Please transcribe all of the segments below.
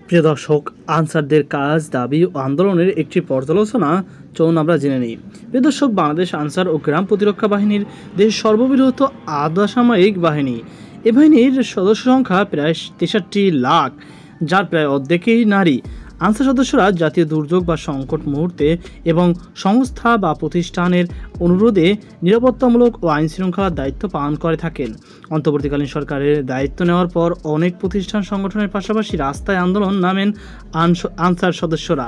প্রিয় দর্শক, আনসারদের কাজ, দাবি ও আন্দোলনের একটি পর্যালোচনা চলুন আমরা জেনে নিই। প্রিয় দর্শক, বাংলাদেশ আনসার ও গ্রাম প্রতিরক্ষা বাহিনীর দেশের সর্ববৃহৎ আধাসামরিক বাহিনী। এ বাহিনীর সদস্য সংখ্যা প্রায় 63 লাখ, যার প্রায় অর্ধেকই নারী। আনসার সদস্যরা জাতীয় দুর্যোগ বা সংকট মুহূর্তে এবং সংস্থা বা প্রতিষ্ঠানের অনুরোধে নিরাপত্তামূলক ও আইন শৃঙ্খলার দায়িত্ব পালন করে থাকেন। অন্তর্বর্তীকালীন সরকারের দায়িত্ব নেওয়ার পর অনেক প্রতিষ্ঠান সংগঠনের পাশাপাশি রাস্তায় আন্দোলন নামেন আনসার সদস্যরা।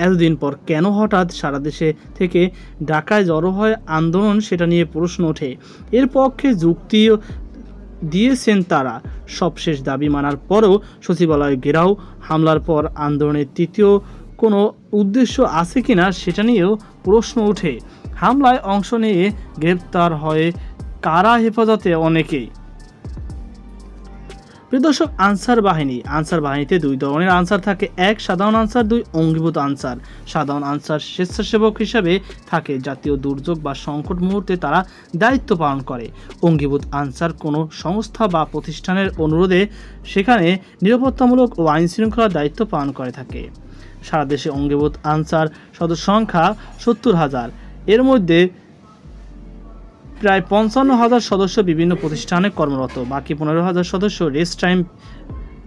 এতদিন পর কেন হঠাৎ সারা দেশে থেকে ঢাকায় জড়ো হয় আন্দোলন, সেটা নিয়ে প্রশ্ন ওঠে। এর পক্ষে যুক্তি দিয়েছেন তারা। সবশেষ দাবি মানার পরও সচিবালয় ঘেরাও হামলার পর আন্দোলনের তৃতীয় কোনো উদ্দেশ্য আছে কিনা সেটা নিয়েও প্রশ্ন ওঠে। হামলায় অংশ নিয়ে গ্রেপ্তার হয় কারা, হেফাজতে অনেকেই। প্রিয় দর্শক, আনসার বাহিনীতে দুই ধরনের আনসার থাকে। এক, সাধারণ আনসার। দুই, অঙ্গীভূত আনসার। সাধারণ আনসার স্বেচ্ছাসেবক হিসাবে থাকে। জাতীয় দুর্যোগ বা সংকট মুহূর্তে তারা দায়িত্ব পালন করে। অঙ্গীভূত আনসার কোনো সংস্থা বা প্রতিষ্ঠানের অনুরোধে সেখানে নিরাপত্তামূলক ও আইন শৃঙ্খলার দায়িত্ব পালন করে থাকে। সারা দেশে অঙ্গীভূত আনসার সদস্য সংখ্যা 70,000। এর মধ্যে প্রায় 55,000 সদস্য বিভিন্ন প্রতিষ্ঠানে কর্মরত। বাকি 15,000 সদস্য রেস্ট টাইম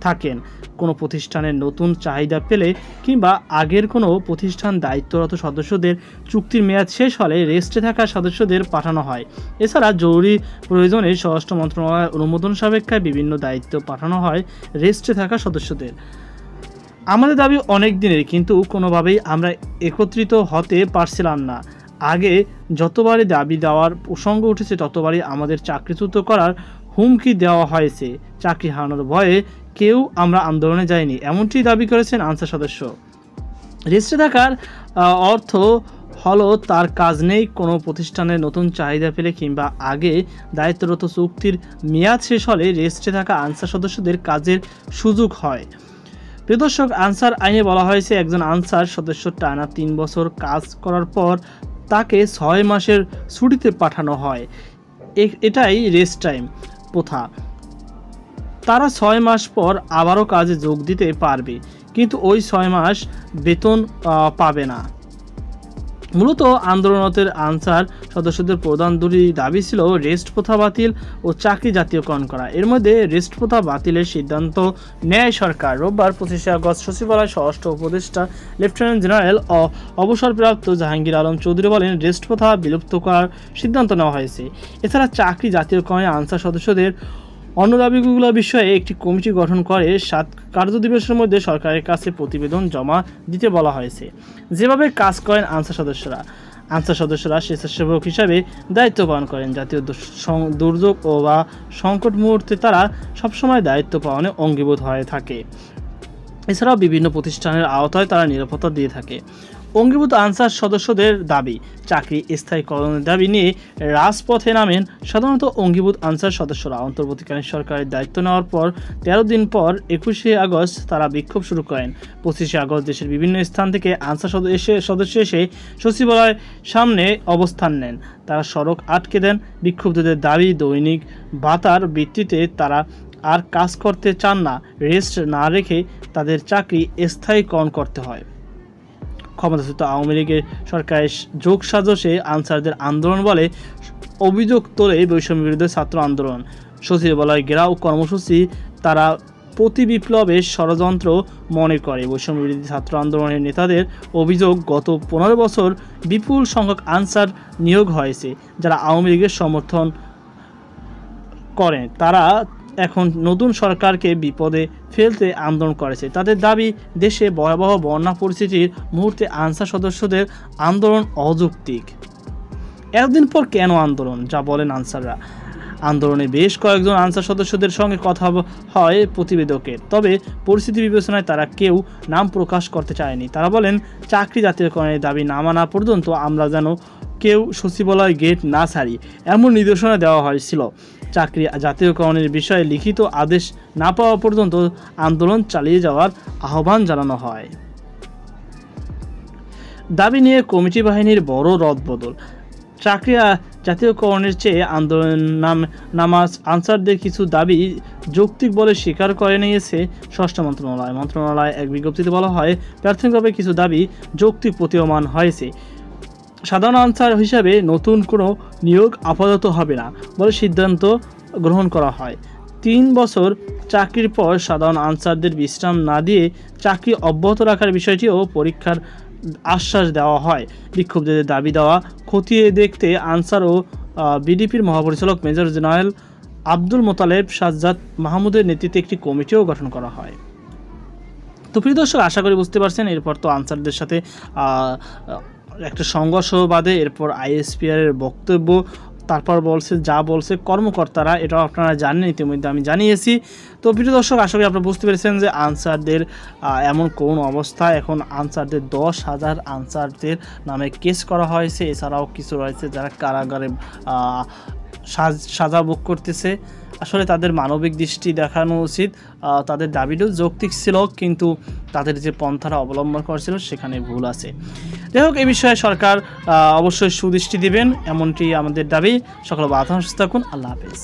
থাকেন। কোনো প্রতিষ্ঠানের নতুন চাহিদা পেলে কিংবা আগের কোনো প্রতিষ্ঠান দায়িত্বরত সদস্যদের চুক্তির মেয়াদ শেষ হলে রেস্টে থাকা সদস্যদের পাঠানো হয়। এছাড়া জরুরি প্রয়োজনে স্বরাষ্ট্র মন্ত্রণালয়ের অনুমোদন সাপেক্ষে বিভিন্ন দায়িত্ব পাঠানো হয় রেস্টে থাকা সদস্যদের। আমাদের দাবি অনেক দিনের, কিন্তু কোনোভাবেই আমরা একত্রিত হতে পারছিলাম না। আগে যতবারই দাবি দেওয়ার প্রসঙ্গ উঠেছে ততবারই আমাদের চাকরিচ্যুত করার হুমকি দেওয়া হয়েছে। চাকরি হারানোর ভয়ে কেউ আমরা আন্দোলনে যায়নি, এমনটি দাবি করেছেন আনসার সদস্য। রেস্টে থাকার অর্থ হলো তার কাজ নেই। কোনো প্রতিষ্ঠানের নতুন চাহিদা পেলে কিংবা আগে দায়িত্বরত চুক্তির মেয়াদ শেষ হলে রেস্টে থাকা আনসার সদস্যদের কাজের সুযোগ হয়। প্রিয় দর্শক, আনসার আইনে বলা হয়েছে একজন আনসার সদস্য টানা 3 বছর কাজ করার পর তাকে 6 মাসের ছুটিতে পাঠানো হয়। এটাই রেস্ট টাইম প্রথা। তারা 6 মাস পর আবারও কাজে যোগ দিতে পারবে, কিন্তু ওই 6 মাস বেতন পাবে না। মূলত আন্দোলনরত আনসার সদস্যদের প্রধান দুটি দাবি ছিল রেস্ট প্রথা বাতিল ও চাকরি জাতীয়করণ করা। এর মধ্যে রেস্ট প্রথা বাতিলের সিদ্ধান্ত নেয় সরকার। রোববার 25 আগস্ট সচিবালয় স্বরাষ্ট্র উপদেষ্টা লেফটেন্যান্ট জেনারেল ও অবসরপ্রাপ্ত জাহাঙ্গীর আলম চৌধুরী বলেন, রেস্ট প্রথা বিলুপ্ত করার সিদ্ধান্ত নেওয়া হয়েছে। এছাড়া চাকরি জাতীয়করণে আনসার সদস্যদের অন্য দাবিগুলো বিষয়ে একটি কমিটি গঠন করে 7 কার্যদিবসের মধ্যে সরকারের কাছে প্রতিবেদন জমা দিতে বলা হয়েছে। যেভাবে কাজ করেন আনসার সদস্যরা স্বেচ্ছাসেবক হিসাবে দায়িত্ব পালন করেন। জাতীয় দুর্যোগ ও বা সংকট মুহূর্তে তারা সবসময় দায়িত্ব পালনে অঙ্গীভূত হয়ে থাকে। এছাড়াও বিভিন্ন প্রতিষ্ঠানের আওতায় তারা নিরাপত্তা দিয়ে থাকে। অঙ্গীভূত আনসার সদস্যদের দাবি, চাকরি স্থায়ীকরণের দাবি নিয়ে রাজপথে নামেন সাধারণত অঙ্গীভূত আনসার সদস্যরা। অন্তর্বর্তীকালীন সরকারের দায়িত্ব নেওয়ার পর 13 দিন পর 21শে আগস্ট তারা বিক্ষোভ শুরু করেন। 25শে আগস্ট দেশের বিভিন্ন স্থান থেকে আনসার সদস্য এসে সচিবালয়ের সামনে অবস্থান নেন। তারা সড়ক আটকে দেন। বিক্ষুব্ধদের দাবি, দৈনিক ভাতার ভিত্তিতে তারা আর কাজ করতে চান না। রেস্ট না রেখে তাদের চাকরি স্থায়ীকরণ করতে হয়। ক্ষমতাচ্যুত আওয়ামী লীগের সরকারের যোগসাজশে আনসারদের আন্দোলন বলে অভিযোগ তোলে বৈষম্য বিরোধী ছাত্র আন্দোলন। সচিবালয় ঘেরাও কর্মসূচি তারা প্রতি বিপ্লবের ষড়যন্ত্র মনে করে। বৈষম্য বিরোধী ছাত্র আন্দোলনের নেতাদের অভিযোগ, গত 15 বছর বিপুল সংখ্যক আনসার নিয়োগ হয়েছে যারা আওয়ামী লীগের সমর্থন করেন। তারা এখন নতুন সরকারকে বিপদে ফেলতে আন্দোলন করেছে। তাদের দাবি, দেশে ভয়াবহ বন্যা পরিস্থিতির মুহূর্তে আনসার সদস্যদের আন্দোলন অযৌক্তিক। এতদিন পর কেন আন্দোলন, যা বলেন আনসাররা। আন্দোলনে বেশ কয়েকজন আনসার সদস্যদের সঙ্গে কথা হয় প্রতিবেদকের, তবে পরিস্থিতি বিবেচনায় তারা কেউ নাম প্রকাশ করতে চায়নি। তারা বলেন, চাকরি জাতীয়করণের দাবি না মানা পর্যন্ত আমরা যেন কেউ সচিবালয় গেট না ছাড়ি, এমন নির্দেশনা দেওয়া হয়েছিল। চাকরি জাতীয়করণের বিষয়ে লিখিত আদেশ না পাওয়া পর্যন্ত আন্দোলন চালিয়ে যাওয়ার আহ্বান জানানো হয়। দাবি নিয়ে কমিটি বাহিনীর বড় রদবদল। চাকরি জাতীয়করণের চেয়ে আন্দোলন নামাজ আনসারদের কিছু দাবি যৌক্তিক বলে স্বীকার করে নিয়েছে স্বরাষ্ট্র মন্ত্রণালয় এক বিজ্ঞপ্তিতে বলা হয়, প্রাথমিকভাবে কিছু দাবি যৌক্তিক প্রতীয়মান হয়েছে। সাধারণ আনসার হিসাবে নতুন কোনো নিয়োগ আপাতত হবে না বলে সিদ্ধান্ত গ্রহণ করা হয়। 3 বছর চাকরির পর সাধারণ আনসারদের বিশ্রাম না দিয়ে চাকরি অব্যাহত রাখার বিষয়টিও পরীক্ষার আশ্বাস দেওয়া হয়। বিক্ষুব্ধদের দাবি দেওয়া খতিয়ে দেখতে আনসার ও বিডিপির মহাপরিচালক মেজর জেনারেল আব্দুল মোতালেব সাজ্জাদ মাহমুদের নেতৃত্বে একটি কমিটিও গঠন করা হয়। তো প্রিয় দর্শক, আশা করি বুঝতে পারছেন, এরপর তো আনসারদের সাথে একটা সংঘর্ষ বাদে এরপর আইএসপিআর এর বক্তব্য, তারপর বলছে কর্মকর্তারা, এটাও আপনারা জানেন, ইতিমধ্যে আমি জানিয়েছি। তো প্রিয় দর্শক, আশা করি আপনারা বুঝতে পেরেছেন যে আনসারদের এমন কোন অবস্থা, এখন আনসারদের 10,000 আনসারদের নামে কেস করা হয়েছে। এছাড়াও কিছু রয়েছে যারা কারাগারে সাজা ভোগ করতেছে। আসলে তাদের মানবিক দৃষ্টি দেখানো উচিত। তাদের দাবিটাও যৌক্তিক ছিল, কিন্তু তাদের যে পন্থারা অবলম্বন করেছিল সেখানে ভুল আছে। যাই হোক, এই বিষয়ে সরকার অবশ্যই সুদৃষ্টি দিবেন, এমনটি আমাদের দাবি। সকল বাধা থাকুন। আল্লাহ হাফেজ।